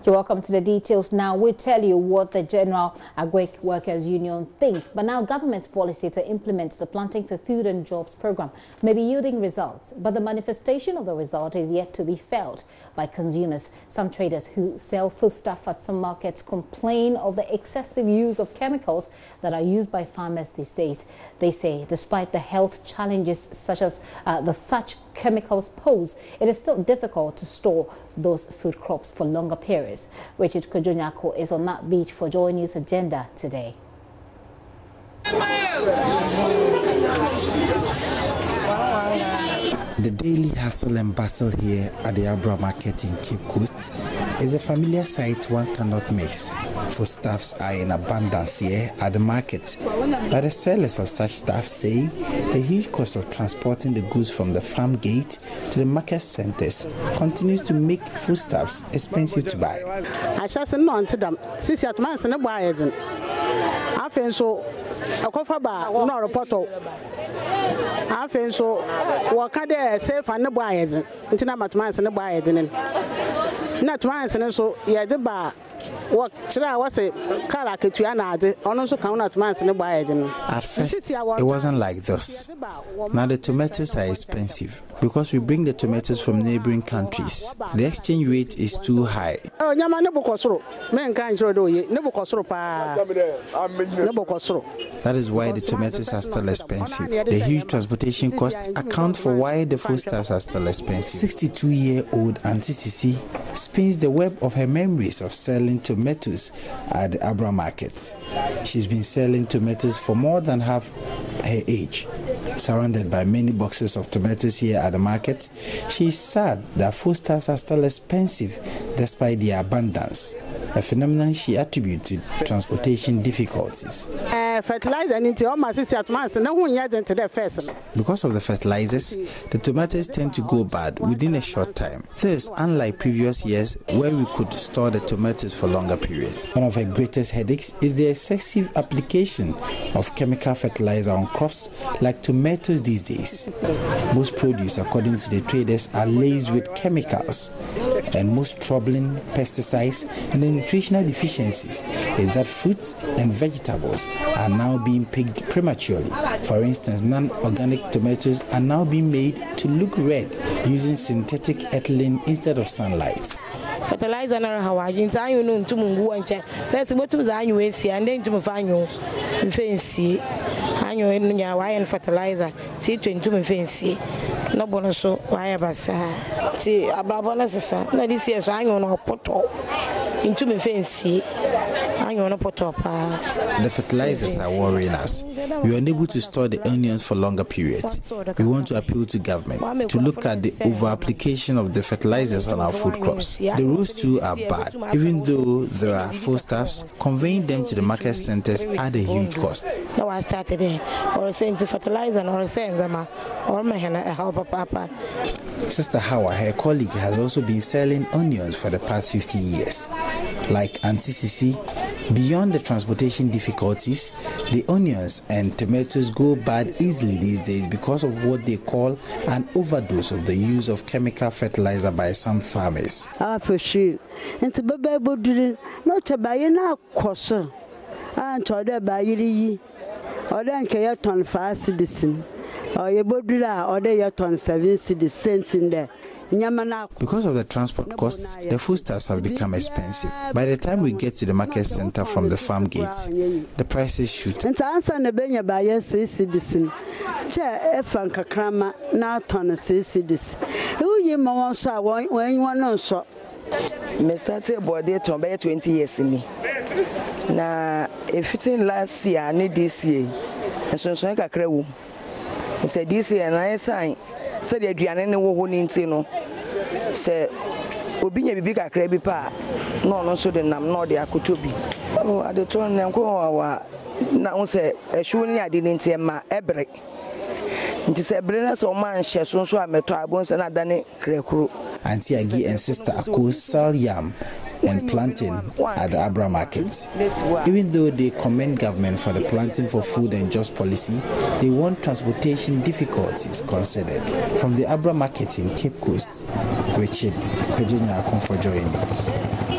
You're welcome to the details. Now we'll tell you what the General Agri Workers Union think. But now government's policy to implement the Planting for Food and Jobs program may be yielding results, but the manifestation of the result is yet to be felt by consumers. Some traders who sell foodstuff at some markets complain of the excessive use of chemicals that are used by farmers these days. They say despite the health challenges such as such chemicals pose, it is still difficult to store those food crops for longer periods. Richard Kojonyako is on that beach for JoyNews Agenda today. The daily hustle and bustle here at the Abra Market in Cape Coast is a familiar sight one cannot miss. Foodstuffs are in abundance here at the market, but the sellers of such stuff say the huge cost of transporting the goods from the farm gate to the market centers continues to make foodstuffs expensive to buy. I just know them. Since you months in the buy I feel so. A coffee bar, not a bottle. I feel so. What can they say for the buyers? Until I'm at once in the buyers. Not once and so, yeah, the bar. What should I was a character to another, also count at once in the buyers. At first, it wasn't like this. Now the tomatoes are expensive because we bring the tomatoes from neighboring countries. The exchange rate is too high. Oh, that is why the tomatoes are still expensive. The huge transportation costs account for why the foodstuffs are still expensive. 62-year-old Auntie Sisi spins the web of her memories of selling tomatoes at the Abra Market. She's been selling tomatoes for more than half her age. Surrounded by many boxes of tomatoes here at the market, she is sad that foodstuffs are still expensive despite their abundance, a phenomenon she attributes to transportation difficulties. Fertilizer into almost at once, and no one yet into the first. Because of the fertilizers, the tomatoes tend to go bad within a short time. This, unlike previous years where we could store the tomatoes for longer periods. One of her greatest headaches is the excessive application of chemical fertilizer on crops like tomatoes these days. Most produce, according to the traders, are laced with chemicals. And most troubling pesticides and the nutritional deficiencies is that fruits and vegetables are now being picked prematurely. For instance, non-organic tomatoes are now being made to look red using synthetic ethylene instead of sunlight. Fertilizer na hawaji ntanyo no ntumu nguwa nche pese botum za anyo esi ande ntumu fanyo mfensi anyo nya wayen fertilizer ti 20 mfensi no bono so waya basa ti abrabo na sesa na disi eso anyo no poto ntumu mfensi anyo no poto pa. The fertilizers are worrying us. We are unable to store the onions for longer periods. We want to appeal to government to look at the over-application of the fertilizers on our food crops. The rules too are bad. Even though there are foodstuffs, conveying them to the market centers at a huge cost. No, I started there. Or saying to fertilizer, or saying them, or my help papa. Sister Hawa, her colleague, has also been selling onions for the past 15 years. Like Auntie Sisi, beyond the transportation difficulties, the onions and tomatoes go bad easily these days because of what they call an overdose of the use of chemical fertilizer by some farmers. For sure. And to be not to buy na cost, and to other buy or then care ton 5 cedis, or your bodula, or your ton 7 cedis in there. Because of the transport costs, the foodstuffs have become expensive. By the time we get to the market center from the farm gates, the prices shoot. And to answer the Benya buyer says citizen, Chair Franka Krama, now ton 6 cedis. Who you more saw when you want no so? Mr. Table there to about 20 years in me. Now, if it's in last year, I need this year, and so I can crew. He said this year, and I sign. Said the Adrian and wo ninti no say obi nya bibi kakra bi pa no no so de nam no de akotobi o ade to nko wa na wo say ehwu ni ade ninti ma ebre nti say ebre na so man hye so so ameto abon se na dane krekuro. Auntie Agi and Sister Ako sell yam and planting at the Abra markets. Even though they commend government for the planting for food and jobs policy, they want transportation difficulties considered. From the Abra market in Cape Coast, Richard Kojonyako for JoyNews.